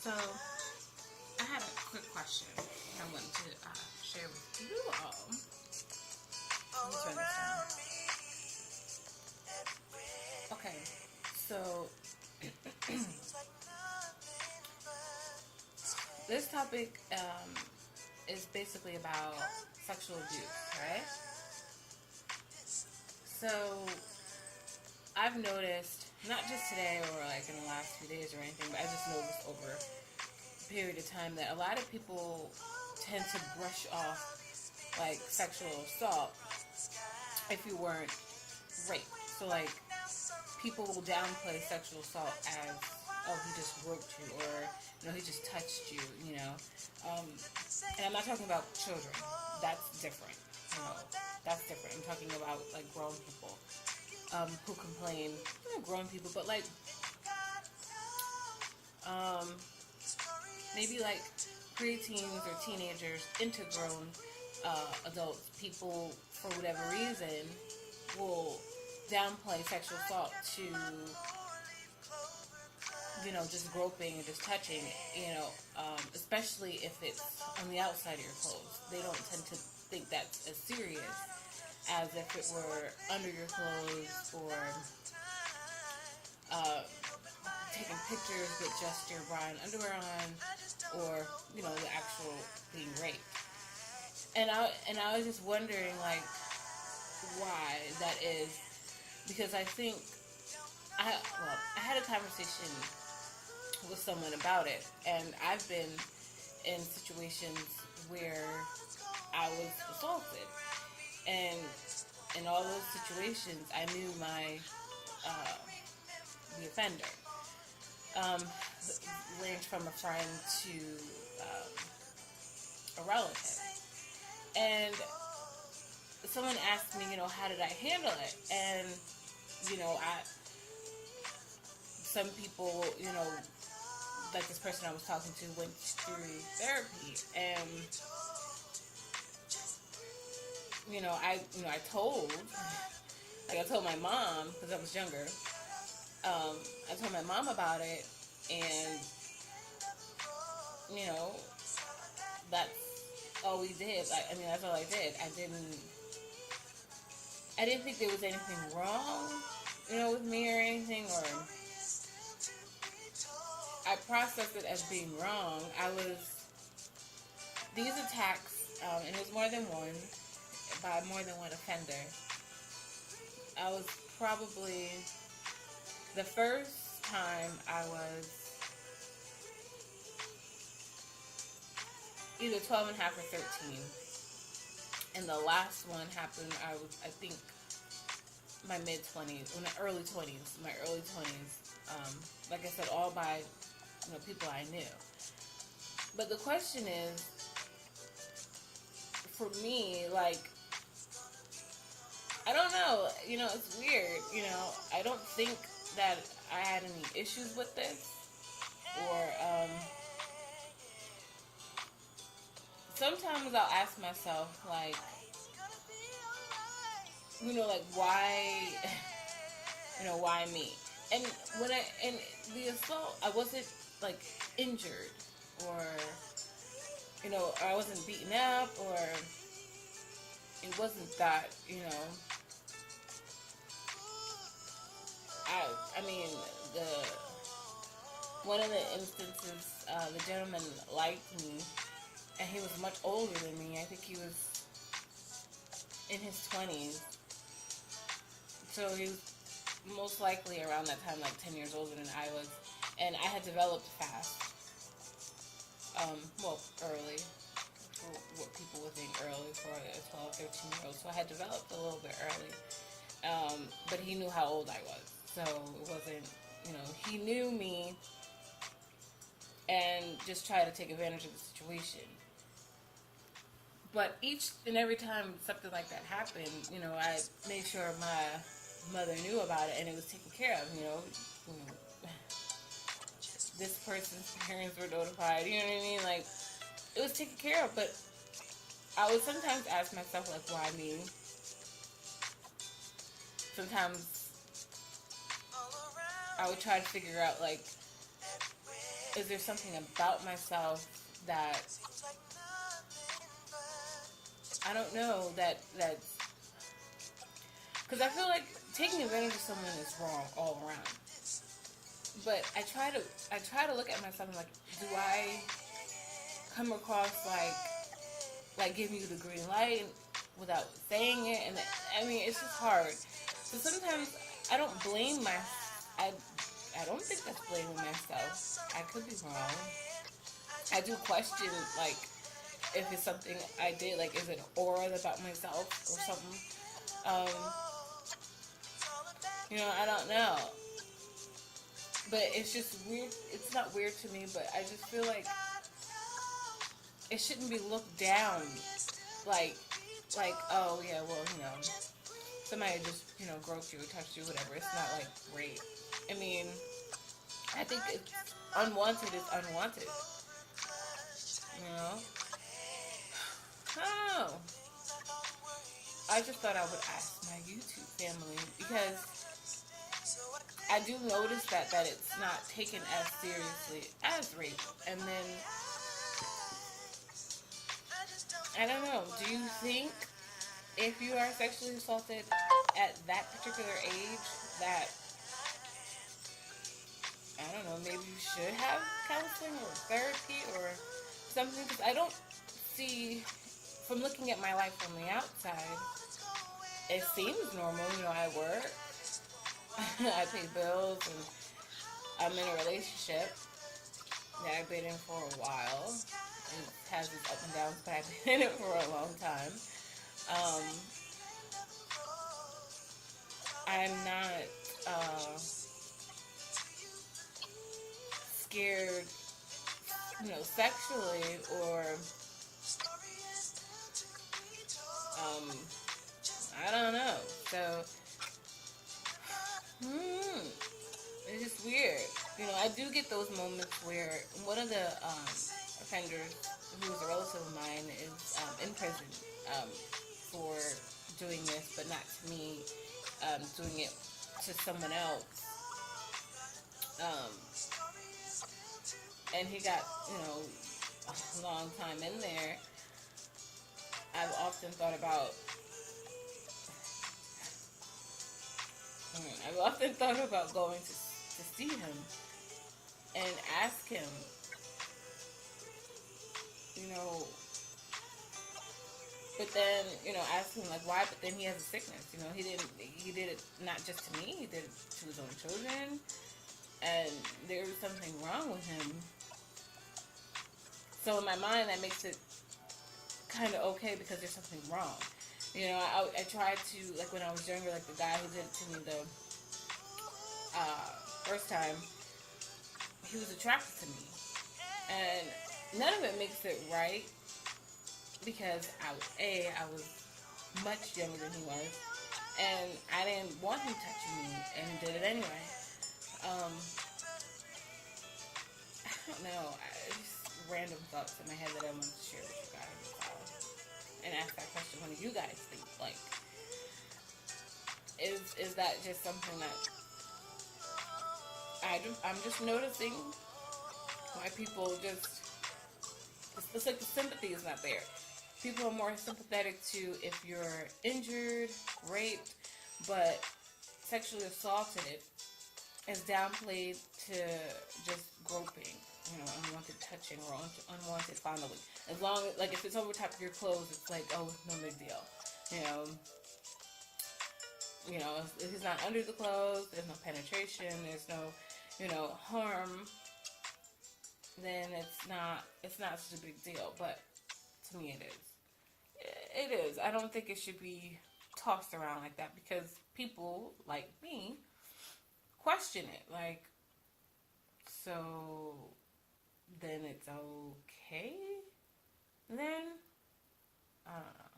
So, I had a quick question I wanted to share with you all. Let me turn this down. Okay, so this topic is basically about sexual abuse, right? So, I've noticed, not just today or like in the last few days or anything, but I just noticed over a period of time that a lot of people tend to brush off like sexual assault if you weren't raped. So like people will downplay sexual assault as, oh, he just groped you, or he just touched you, and I'm not talking about children. That's different. That's different. I'm talking about like grown people who complain. Not grown people, but like um, maybe like preteens or teenagers into grown adults. People, for whatever reason, will downplay sexual assault to, just groping and just touching, especially if it's on the outside of your clothes. They don't tend to think that's as serious as if it were under your clothes, or taking pictures with just your bra and underwear on, or, the actual being raped. And I was just wondering, like, why that is, because I think I had a conversation with someone about it, and I've been in situations where I was assaulted, and in all those situations, I knew the offender. Ranged from a friend to a relative, and someone asked me, how did I handle it, and some people, like this person I was talking to went through therapy, and I told my mom, because I was younger. I told my mom about it, and that's all we did. That's all I did. I didn't think there was anything wrong, with me or anything, or I processed it as being wrong. These attacks, and it was more than one, by more than one offender. I was probably, the first time I was either 12 and a half or 13. And the last one happened, I think, my mid-20s, early 20s. Like I said, all by, people I knew. But the question is, for me, like, I don't know, it's weird, I don't think that I had any issues with this, or, sometimes I'll ask myself, like, like, why, why me? And and the assault, I wasn't, like, injured, or, I wasn't beaten up, or it wasn't that, I mean, one of the instances, the gentleman liked me, and he was much older than me. I think he was in his 20s. So he was most likely around that time, like 10 years older than I was. And I had developed fast. Early. For what people would think early for a 12, 13-year-old. So I had developed a little bit early. But he knew how old I was. So it wasn't, he knew me and just tried to take advantage of the situation. But each and every time something like that happened, I made sure my mother knew about it and it was taken care of, This person's parents were notified, you know what I mean? Like, it was taken care of, but I would sometimes ask myself, like, why me? Sometimes I would try to figure out, like, is there something about myself that I don't know that because I feel like taking advantage of someone is wrong all around. But I try to look at myself and like, do I come across like giving you the green light without saying it? And I mean, it's just hard. So sometimes I don't blame my I I don't think that's blaming myself. I could be wrong. I do question like if it's something I did, like is it an aura about myself or something. Um, I don't know. But it's just weird. It's not weird to me, but I just feel like it shouldn't be looked down. Like, oh yeah, well, somebody just groped you or touched you, whatever. It's not like rape. I mean, I think it's unwanted is unwanted. You know. Oh, I just thought I would ask my YouTube family because I do notice that it's not taken as seriously as rape. And then I don't know. Do you think if you are sexually assaulted at that particular age, that I don't know, maybe you should have counseling or therapy or something? Because I don't see, from looking at my life from the outside, it seems normal. I work, I pay bills, and I'm in a relationship that I've been in for a while. It has its up and downs, but I've been in it for a long time. Um, I'm not scared, sexually or um, I don't know. So, it's just weird. I do get those moments where one of the offenders, who's a relative of mine, is in prison for doing this, but not to me, doing it to someone else. Um, and he got, a long time in there. I've often thought about going to see him and ask him, you know, but then, ask him like why, but then he has a sickness, he did it not just to me, he did it to his own children, and there was something wrong with him. So in my mind, that makes it kind of okay because there's something wrong. I tried to, like when I was younger, like the guy who did it to me the first time, he was attracted to me. And none of it makes it right because I was much younger than he was, and I didn't want him touching me, and he did it anyway. Um, I don't know. Just random thoughts in my head that I wanted to share with you guys, and ask that question. What do you guys think? Like, is that just something that I'm just noticing why people just, it's like the sympathy is not there. People are more sympathetic to if you're injured, raped, but sexually assaulted is downplayed to just groping, unwanted touching or unwanted fondling. As long as, like, if it's over top of your clothes, it's like, oh, no big deal. If it's not under the clothes, there's no penetration, there's no, harm, then it's not such a big deal. But to me, it is. It is. I don't think it should be tossed around like that because people like me question it. Like, so then it's okay? Then? I don't know.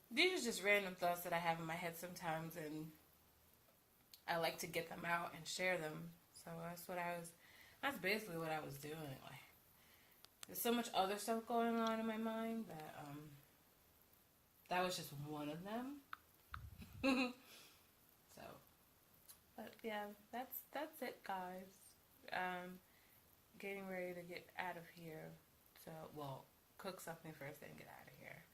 These are just random thoughts that I have in my head sometimes, and I like to get them out and share them. So that's basically what I was doing. Like, there's so much other stuff going on in my mind that was just one of them. So, but yeah, that's it, guys. getting ready to get out of here. So, well, cook something first, then get out of here.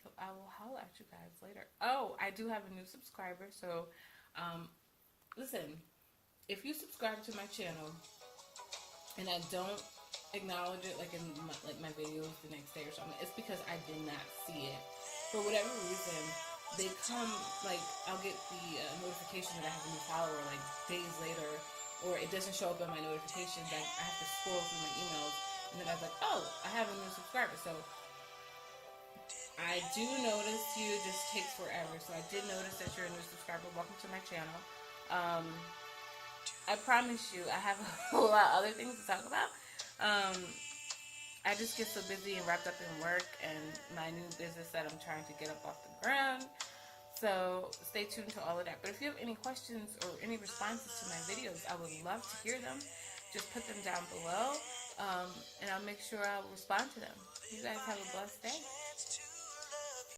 So I will holler at you guys later. Oh, I do have a new subscriber. So, listen, if you subscribe to my channel and I don't acknowledge it like in my videos the next day or something, it's because I did not see it. For whatever reason, they come, like, I'll get the notification that I have a new follower like days later, or it doesn't show up on my notifications. I have to scroll through my emails, and then I was like, oh, I have a new subscriber. So I do notice you, it just takes forever. So I did notice that you're a new subscriber. Welcome to my channel. I promise you, I have a whole lot of other things to talk about. I just get so busy and wrapped up in work and my new business that I'm trying to get up off the ground. So stay tuned to all of that. But if you have any questions or any responses to my videos, I would love to hear them. Just put them down below, and I'll make sure I'll respond to them. You guys have a blessed day.